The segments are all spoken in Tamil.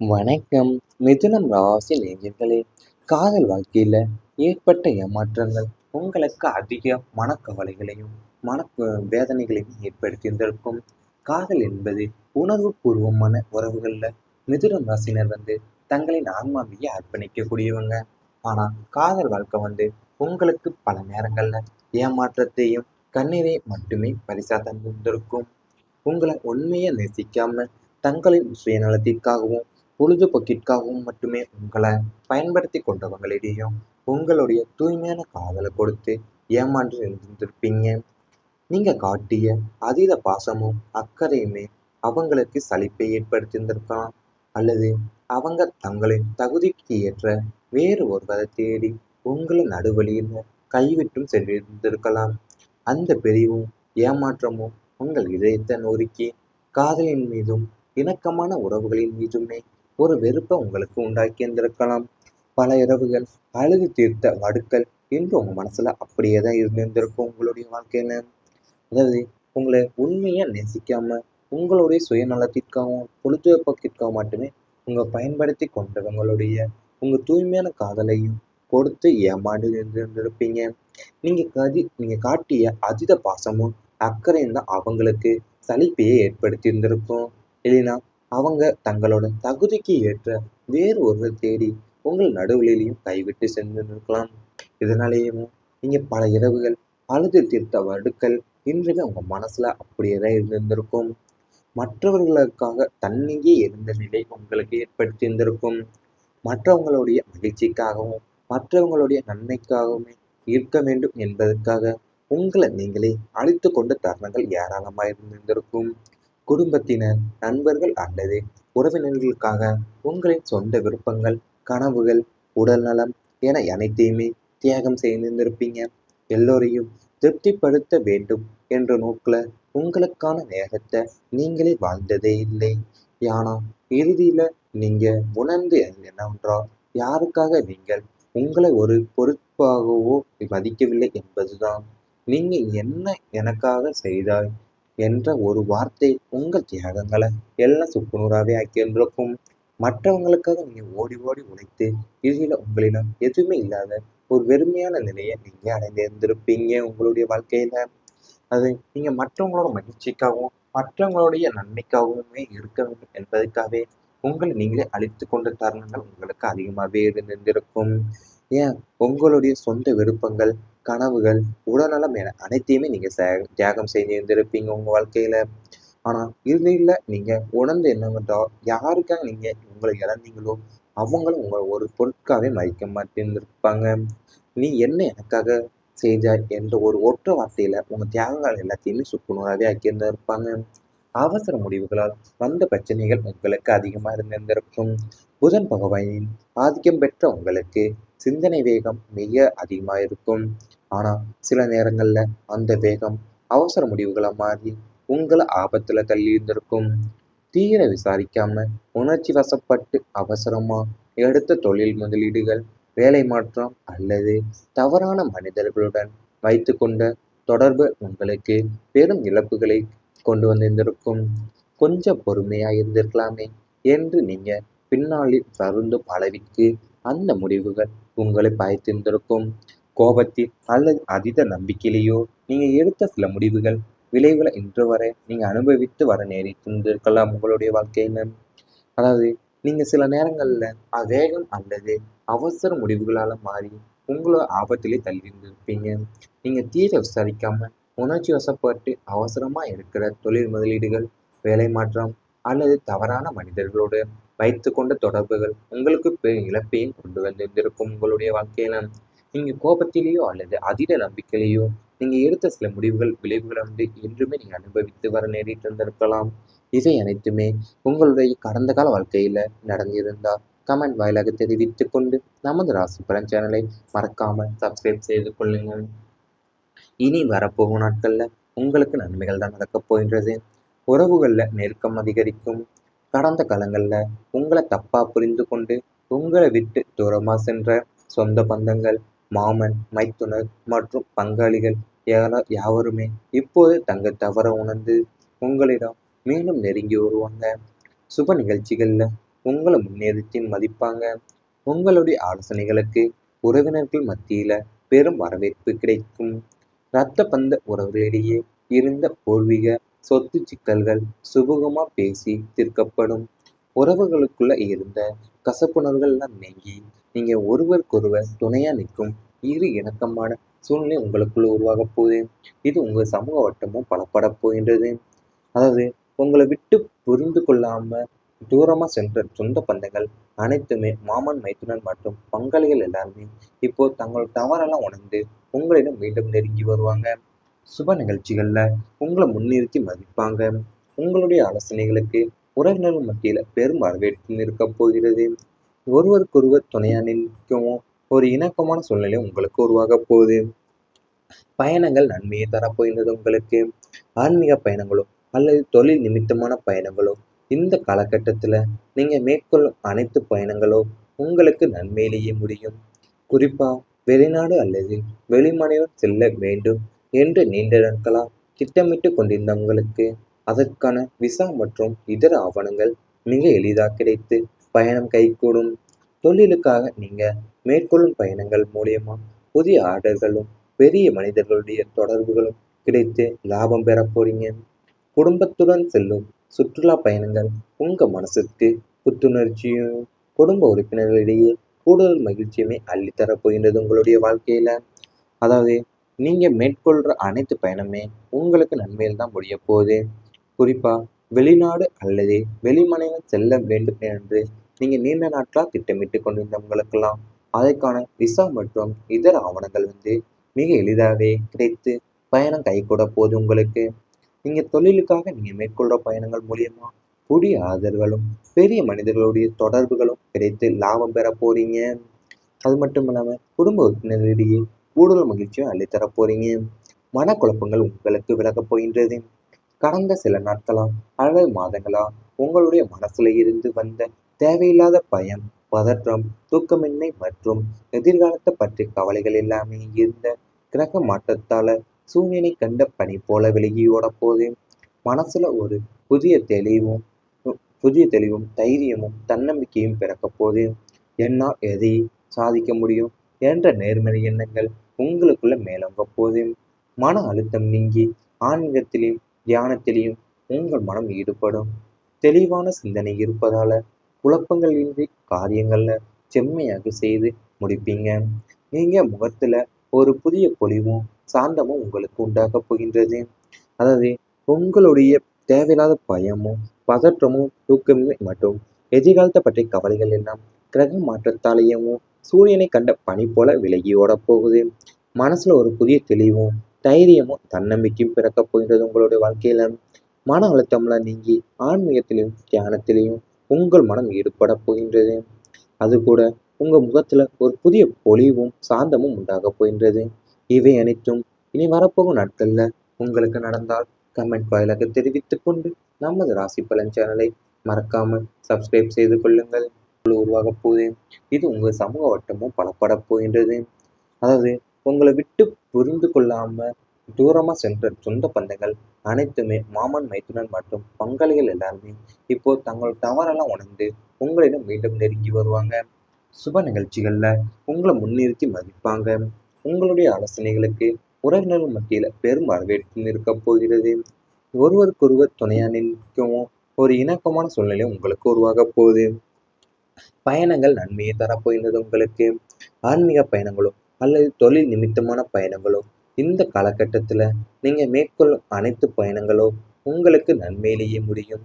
வணக்கம். மிதுனம் ராசி நேயர்களே, காதல் வாழ்க்கையில ஏற்பட்ட ஏமாற்றங்கள் உங்களுக்கு அதிக மனக்கவலைகளையும் மன வேதனைகளையும் ஏற்படுத்தியிருந்திருக்கும். காதல் என்பது உணர்வு பூர்வமான உறவுகள்ல மிதுனம் ராசினர் தங்களின் ஆன்மாவையே அர்ப்பணிக்கக்கூடியவங்க. ஆனா காதல் வாழ்க்கை உங்களுக்கு பல நேரங்கள்ல ஏமாற்றத்தையும் கண்ணீரை மட்டுமே பரிசா தந்திருந்திருக்கும். உங்களை உண்மையா நேசிக்காம தங்களின் சுயநலத்திற்காகவும் பொழுதுபோக்கிற்காகவும் மட்டுமே உங்களை பயன்படுத்தி கொண்டவங்களிடையும் உங்களுடைய தூய்மையான காதலை கொடுத்து ஏமாற்றி இருந்திருப்பீங்க. நீங்க காட்டிய அதீத பாசமும் அக்கறையுமே அவங்களுக்கு சலிப்பை ஏற்படுத்தியிருந்திருக்கலாம். அல்லது அவங்க தங்களின் தகுதிக்கு ஏற்ற வேறு ஒருவரை தேடி உங்களை நடுவழியில் கைவிட்டும் சென்றிருந்திருக்கலாம். அந்த பிரிவும் ஏமாற்றமும் உங்கள் இதயத்தை நொறுக்கி காதலின் மீதும் இணக்கமான உறவுகளின் மீதுமே ஒரு வெறுப்பை உங்களுக்கு உண்டாக்கியிருந்திருக்கலாம். பல இரவுகள் அழுது தீர்த்த வடுக்கள் இன்று உங்க மனசுல அப்படியே தான் இருந்திருந்திருக்கும் உங்களுடைய வாழ்க்கையில. அதாவது உங்களை உண்மையா நேசிக்காம உங்களுடைய சுயநலத்திற்காகவும் பொழுதுபோக்கிற்காகவும் மட்டுமே பயன்படுத்தி கொண்டவங்களுடைய உங்க தூய்மையான காதலையும் கொடுத்து ஏமாந்து இருந்திருப்பீங்க. நீங்க காட்டிய அதீத பாசமும் அக்கறையும் தான் அவங்களுக்கு சலிப்பையே ஏற்படுத்தி இருந்திருக்கும். இல்லைன்னா அவங்க தங்களோட தகுதிக்கு ஏற்ற வேறு ஒருவர் தேடி உங்கள் நடுவழிலையும் கைவிட்டு சென்றிருக்கலாம். இதனாலேயும் நீங்க பல இரவுகள் அழுது தீர்த்த வடுக்கள் இன்றுமே உங்க மனசுல அப்படியே தான் இருந்திருந்திருக்கும். மற்றவர்களுக்காக தன்னையே இருந்த நிலை உங்களுக்கு ஏற்படுத்தியிருந்திருக்கும். மற்றவங்களுடைய மகிழ்ச்சிக்காகவும் மற்றவங்களுடைய நன்மைக்காகவுமே இருக்க வேண்டும் என்பதற்காக உங்களை நீங்களே அழித்து கொண்ட தருணங்கள் ஏராளமாக இருந்திருந்திருக்கும். குடும்பத்தினர், நண்பர்கள் அல்லது உறவினர்களுக்காக உங்களின் சொந்த விருப்பங்கள், கனவுகள், உடல்நலம் என அனைத்தையுமே தியாகம் செய்திருந்திருப்பீங்க. எல்லோரையும் திருப்திப்படுத்த வேண்டும் என்ற நோக்கில் உங்களுக்கான நேரத்தை நீங்களே வாழ்ந்ததே இல்லை. ஆனா இறுதியில நீங்க உணர்ந்து என்னவென்றால் யாருக்காக நீங்கள் உங்களை ஒரு பொறுப்பாகவோ மதிக்கவில்லை என்பதுதான். நீங்க என்ன எனக்காக செய்தாய் என்ற ஒரு வார்த்தை உங்கள் தியாகங்களை எல்லாம் சுக்குநூறாவே ஆக்கியிருந்திருக்கும். மற்றவங்களுக்காக நீங்க ஓடி ஓடி உழைத்து இறுதியில உங்களிடம் எதுவுமே இல்லாத ஒரு வெறுமையான நிலையை நீங்க அடைந்திருந்திருப்பீங்க உங்களுடைய வாழ்க்கையில. அது நீங்க மற்றவங்களோட மகிழ்ச்சிக்காகவும் மற்றவங்களுடைய நன்மைக்காகவுமே இருக்க வேண்டும் என்பதற்காகவே உங்களை நீங்களே அழித்து கொண்ட தருணங்கள் உங்களுக்கு அதிகமாகவே இருந்திருக்கும். ஏன் உங்களுடைய சொந்த விருப்பங்கள், கனவுகள், உடல்நலம் என அனைத்தையுமே நீங்க தியாகம் செய்திருந்திருப்பீங்க உங்க வாழ்க்கையில. ஆனா இறுதியில நீங்க உணர்ந்து என்னவென்றால் யாருக்காக நீங்க உங்களை இழந்தீங்களோ அவங்களும் உங்களை ஒரு பொருட்காவே மதிக்க மாட்டேன்ருப்பாங்க. நீ என்ன எனக்காக செய்தாய் என்ற ஒரு ஒற்றை வார்த்தையில உங்க தியாகங்கள் எல்லாத்தையுமே சுக்குநூறாவே ஆக்கியிருந்திருப்பாங்க. அவசர முடிவுகளால் வந்த பிரச்சனைகள் உங்களுக்கு அதிகமாக இருந்திருந்திருக்கும். புதன் பகவானின் ஆதிக்கம் பெற்ற உங்களுக்கு சிந்தனை வேகம் மிக அதிகமாக இருக்கும். ஆனா சில நேரங்கள்ல அந்த வேகம் அவசர முடிவுகளை மாறி உங்களை ஆபத்துல தள்ளி இருந்திருக்கும். தீர விசாரிக்காம உணர்ச்சி வசப்பட்டு அவசரமா எடுத்த தொழில் முதலீடுகள், வேலை மாற்றம் அல்லது தவறான மனிதர்களுடன் வைத்து கொண்ட தொடர்பு உங்களுக்கு பெரும் இழப்புகளை கொண்டு வந்திருந்திருக்கும். கொஞ்சம் பொறுமையா இருந்திருக்கலாமே என்று நீங்க பின்னாளில் வருந்தும் அளவிற்கு அந்த முடிவுகள் உங்களை பாய்த்திருந்திருக்கும். கோபத்தில் அல்லது அதீத நம்பிக்கையிலேயோ நீங்க எடுத்த சில முடிவுகள் விளைவுகளை இன்று வரை நீங்க அனுபவித்து வர நேரிட்டிருந்திருக்கலாம் உங்களுடைய வாழ்க்கையில. அதாவது நீங்க சில நேரங்கள்ல வேகம் அல்லது அவசர முடிவுகளால மாறி உங்களை ஆபத்திலே தள்ளியிருந்திருப்பீங்க. நீங்க தீர விசாரிக்காம உணர்ச்சி வசப்பட்டு அவசரமா இருக்கிற தொழில் முதலீடுகள், வேலை மாற்றம் அல்லது தவறான மனிதர்களோடு வைத்து கொண்ட தொடர்புகள் உங்களுக்கு இழப்பையும் கொண்டு வந்திருந்திருக்கும் உங்களுடைய வாழ்க்கையில. நீங்க கோபத்திலேயோ அல்லது அதீத நம்பிக்கையிலேயோ நீங்க எடுத்த சில முடிவுகள் விளைவுகளை என்றுமே நீங்க அனுபவித்து வர நேரிட்டு இருந்திருக்கலாம். இவை அனைத்துமே உங்களுடைய கடந்த கால வாழ்க்கையில நடந்திருந்தால் கமெண்ட் வாயிலாக தெரிவித்துக் கொண்டு நமது ராசி பலன் சேனலை மறக்காம சப்ஸ்கிரைப் செய்து கொள்ளுங்கள். இனி வரப்போகும் நாட்கள்ல உங்களுக்கு நன்மைகள் தான் நடக்கப் போகின்றது. உறவுகள்ல நெருக்கம் அதிகரிக்கும். கடந்த காலங்கள்ல உங்களை தப்பா புரிந்து கொண்டு உங்களை விட்டு தூரமா சென்ற சொந்த பந்தங்கள், மாமன், மைத்துனர் மற்றும் பங்காளிகள் யாவருமே இப்போது தங்கள் தவற உணர்ந்து உங்களிடம் மீண்டும் நெருங்கி வருவாங்க. சுப நிகழ்ச்சிகள்ல உங்களை முன்னேற்றி மதிப்பாங்க. உங்களுடைய ஆலோசனைகளுக்கு உறவினர்கள் மத்தியில பெரும் வரவேற்பு கிடைக்கும். இரத்த பந்த உறவுகளிடையே இருந்த பூர்வீக சொத்து சிக்கல்கள் சுமூகமா பேசி தீர்க்கப்படும். உறவுகளுக்குள்ள இருந்த கசப்புணர்வுகள்லாம் நீங்கி நீங்க ஒருவருக்கொருவர் துணையா நிற்கும் இணக்கமான சூழ்நிலை உங்களுக்குள்ள உருவாக போகுது. இது உங்க சமூக வட்டமும் பலப்பட போகின்றது. அதாவது உங்களை விட்டு புரிந்து கொள்ளாம தூரமா சென்ற சொந்த பந்தங்கள் அனைத்துமே மாமன் மைத்துனன் மற்றும் பங்காளிகள் எல்லாருமே இப்போ தங்கள் தவறெல்லாம் உணர்ந்து உங்களிடம் மீண்டும் நெருங்கி வருவாங்க. சுப நிகழ்ச்சிகள்ல உங்களை முன்னிறுத்தி மதிப்பாங்க. உங்களுடைய ஆலோசனைகளுக்கு உறவினர்கள் மத்தியில பெரும் வரவேற்பு இருக்க போகிறது. ஒருவருக்கொருவர் துணையா நிற்கவும் ஒரு இணக்கமான சூழ்நிலை உங்களுக்கு உருவாக போகுது. பயணங்கள் நன்மையை தரப்போகின்றது உங்களுக்கு. ஆன்மீக பயணங்களோ அல்லது தொழில் நிமித்தமான பயணங்களோ இந்த காலகட்டத்துல நீங்க மேற்கொள்ளும் அனைத்து பயணங்களோ உங்களுக்கு நன்மையிலேயே முடியும். குறிப்பா வெளிநாடு அல்லது வெளிமாநிலம் செல்ல வேண்டும் என்று நீண்ட நாட்களா திட்டமிட்டு கொண்டிருந்தவங்களுக்கு அதற்கான விசா மற்றும் இதர ஆவணங்கள் மிக எளிதாக கிடைத்து பயணம் கைகூடும். தொழிலுக்காக நீங்க மேற்கொள்ளும் பயணங்கள் மூலியமா புதிய ஆர்டர்களும் பெரிய மனிதர்களுடைய தொடர்புகளும் கிடைத்து லாபம் பெற போறீங்க. குடும்பத்துடன் செல்லும் சுற்றுலா பயணங்கள் உங்க மனசுக்கு புத்துணர்ச்சியும் குடும்ப உறுப்பினர்களிடையே கூடுதல் மகிழ்ச்சியுமே அள்ளித்தரப் போகின்றது உங்களுடைய வாழ்க்கையில. அதாவது நீங்க மேற்கொள்ற அனைத்து பயணமே உங்களுக்கு நன்மையில் தான் முடிய போகுது. குறிப்பா வெளிநாடு அல்லது வெளிமாநிலம் செல்ல வேண்டும் என்று நீங்க நீண்ட நாட்களா திட்டமிட்டு கொண்டிருந்தவங்களுக்கெல்லாம் அதற்கான விசா மற்றும் இதர ஆவணங்கள் மிக எளிதாகவே கிடைத்து பயணம் கைகூட போகுது உங்களுக்கு. நீங்க தொழிலுக்காக நீங்க மேற்கொள்ற பயணங்கள் மூலியமா புதிய ஆதரவுகளும் பெரிய மனிதர்களுடைய தொடர்புகளும் கிடைத்து லாபம் பெற போறீங்க. அது மட்டும் இல்லாம குடும்ப உறுப்பினர்களிடையே கூடுதல் மகிழ்ச்சியும் அள்ளித்தர போறீங்க. மனக்குழப்பங்கள் உங்களுக்கு விலகப் போகின்றது. கடந்த சில நாட்களா அல்லது மாதங்களா உங்களுடைய மனசுல இருந்து வந்த தேவையில்லாத பயம், பதற்றம், தூக்கமின்மை மற்றும் எதிர்காலத்தை பற்றிய கவலைகள் எல்லாமே இருந்த கிரக மாற்றத்தால சூரியனை கண்ட பனி போல விலகி ஓட போது. மனசுல ஒரு புதிய தெளிவும் தைரியமும் தன்னம்பிக்கையும் பிறக்க போது. என்னால் எதை சாதிக்க முடியும் என்ற நேர்மறை எண்ணங்கள் உங்களுக்குள்ள மேலோங்க போது. மன அழுத்தம் நீங்கி ஆன்மீகத்திலையும் தியானத்திலையும் உங்கள் மனம் ஈடுபடும். தெளிவான சிந்தனை இருப்பதால குழப்பங்கள் இன்றி காரியங்கள்ல செம்மையாக செய்து முடிப்பீங்க. நீங்க முகத்துல ஒரு புதிய பொலிவும் சாந்தமும் உங்களுக்கு உண்டாக போகின்றது. அதாவது உங்களுடைய தேவையில்லாத பயமும் பதற்றமும் தூக்கமின்மை மற்றும் எதிர்காலத்தை பற்றிய கவலைகள் எல்லாம் கிரக மாற்றத்தாலேயும் சூரியனை கண்ட பனி போல விலகி ஓட போகுது. மனசுல ஒரு புதிய தெளிவும் தைரியமும் தன்னம்பிக்கையும் பிறக்கப் போகின்றது உங்களுடைய வாழ்க்கையில. மன அழுத்தம்லாம் நீங்கி ஆன்மீகத்திலையும் தியானத்திலையும் உங்கள் மனம் ஈடுபட போகின்றது. அது கூட உங்க முகத்துல ஒரு புதிய பொலிவும் சாந்தமும் உண்டாக போகின்றது. இவை அனைத்தும் இனி வரப்போகும் நாட்கள்ல உங்களுக்கு நடந்தால் கமெண்ட் வாயிலாக தெரிவித்துக் கொண்டு நமது ராசி பலன் சேனலை மறக்காமல் சப்ஸ்கிரைப் செய்து கொள்ளுங்கள். உருவாக போகுது. இது உங்க சமூக வட்டமும் பலப்பட போகின்றது. அதாவது உங்களை விட்டு புரிந்து கொள்ளாம தூரமா சென்ற சொந்த பந்தங்கள் அனைத்துமே மாமன் மைத்துனன் மற்றும் பங்காளிகள் எல்லாருமே இப்போ தங்கள் தவறெல்லாம் உணர்ந்து உங்களிடம் மீண்டும் நெருங்கி வருவாங்க. சுப நிகழ்ச்சிகள்ல உங்களை முன்னிறுத்தி மதிப்பாங்க. உங்களுடைய ஆலோசனைகளுக்கு உறவினர்கள் மத்தியில பெரும் வரவேற்பு இருக்க போகிறது. ஒருவருக்கொருவர் துணையா நிற்கவும் ஒரு இணக்கமான சூழ்நிலை உங்களுக்கு உருவாக போகுது. பயணங்கள் நன்மையை தரப்போகின்றது உங்களுக்கு. ஆன்மீக பயணங்களோ அல்லது தொழில் நிமித்தமான பயணங்களோ இந்த காலகட்டத்துல நீங்க மேற்கொள்ளும் அனைத்து பயணங்களோ உங்களுக்கு நன்மையிலேயே முடியும்.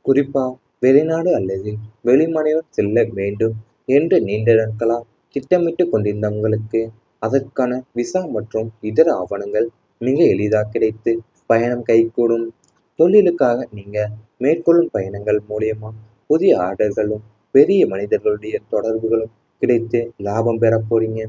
குறிப்பா வெளிநாடு அல்லது வெளிமாநிலம் செல்ல வேண்டும் என்று நீண்ட நாட்களா திட்டமிட்டு கொண்டிருந்தவங்களுக்கு அதற்கான விசா மற்றும் இதர ஆவணங்கள் மிக எளிதாக கிடைத்து பயணம் கைகூடும். தொழிலுக்காக நீங்க மேற்கொள்ளும் பயணங்கள் மூலியமா புதிய ஆர்டர்களும் பெரிய மனிதர்களுடைய தொடர்புகளும் கிடைத்து லாபம் பெற போறீங்க.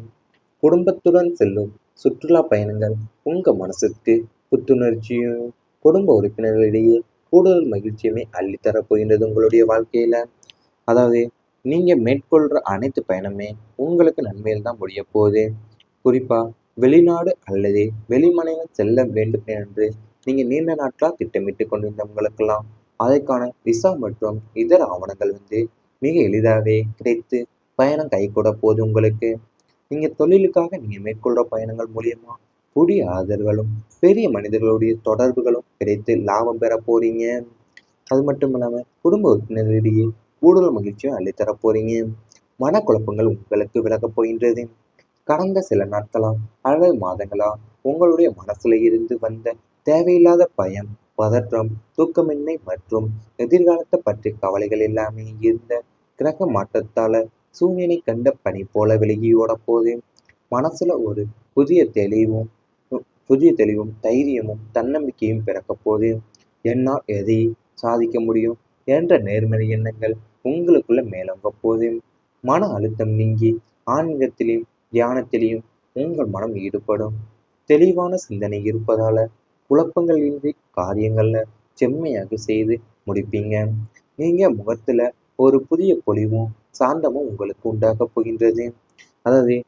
குடும்பத்துடன் செல்லும் சுற்றுலா பயணங்கள் உங்க மனசுக்கு புத்துணர்ச்சியும் குடும்ப உறுப்பினர்களிடையே கூடுதல் மகிழ்ச்சியுமே அள்ளித்தரப் போகின்றது உங்களுடைய வாழ்க்கையில. அதாவது நீங்க மேற்கொள்ற அனைத்து பயணமே உங்களுக்கு நன்மையில் தான் முடிய போகுது. குறிப்பா வெளிநாடு அல்லது வெளிமாநிலம் செல்ல வேண்டும் என்று நீங்க நீண்ட நாட்களா திட்டமிட்டு கொண்டிருந்தவங்களுக்கெல்லாம் அதற்கான விசா மற்றும் இதர ஆவணங்கள் மிக எளிதாகவே கிடைத்து பயணம் கைகூட போகுது உங்களுக்கு. நீங்க தொழிலுக்காக நீங்க மேற்கொள்ற பயணங்கள் மூலியமா புதிய ஆதரவுகளும் பெரிய மனிதர்களுடைய தொடர்புகளும் கிடைத்து லாபம் பெற போறீங்க. அது மட்டும் இல்லாம குடும்ப உறுப்பினர்களிடையே கூடுதல் மகிழ்ச்சியும் அள்ளித்தர போறீங்க. மனக்குழப்பங்கள் உங்களுக்கு விலகப் போகின்றது. கடந்த சில நாட்களா அல்லது மாதங்களா உங்களுடைய மனசுல இருந்து வந்த தேவையில்லாத பயம், பதற்றம், தூக்கமின்மை மற்றும் எதிர்காலத்தை பற்றிய கவலைகள் எல்லாமே இருந்த கிரக மாற்றத்தால சூரியனை கண்ட பனி போல விலகி ஓடப் போகுது. மனசுல ஒரு புதிய தெளிவும் தைரியமும் தன்னம்பிக்கையும் பிறக்கப் போகுது. என்னால் எதை சாதிக்க முடியும் என்ற நேர்மறை எண்ணங்கள் உங்களுக்குள்ள மேலோங்கப் போகுது. மன அழுத்தம் நீங்கி ஆன்மீகத்திலும் தியானத்திலையும் உங்கள் மனம் ஈடுபடும். தெளிவான சிந்தனை இருப்பதால குழப்பங்கள் இன்றி காரியங்கள்ல செம்மையாக செய்து முடிப்பீங்க. நீங்க முகத்துல ஒரு புதிய பொலிவும் சாந்தமும் உங்களுக்கு உண்டாகப் போகின்றது. அதாவது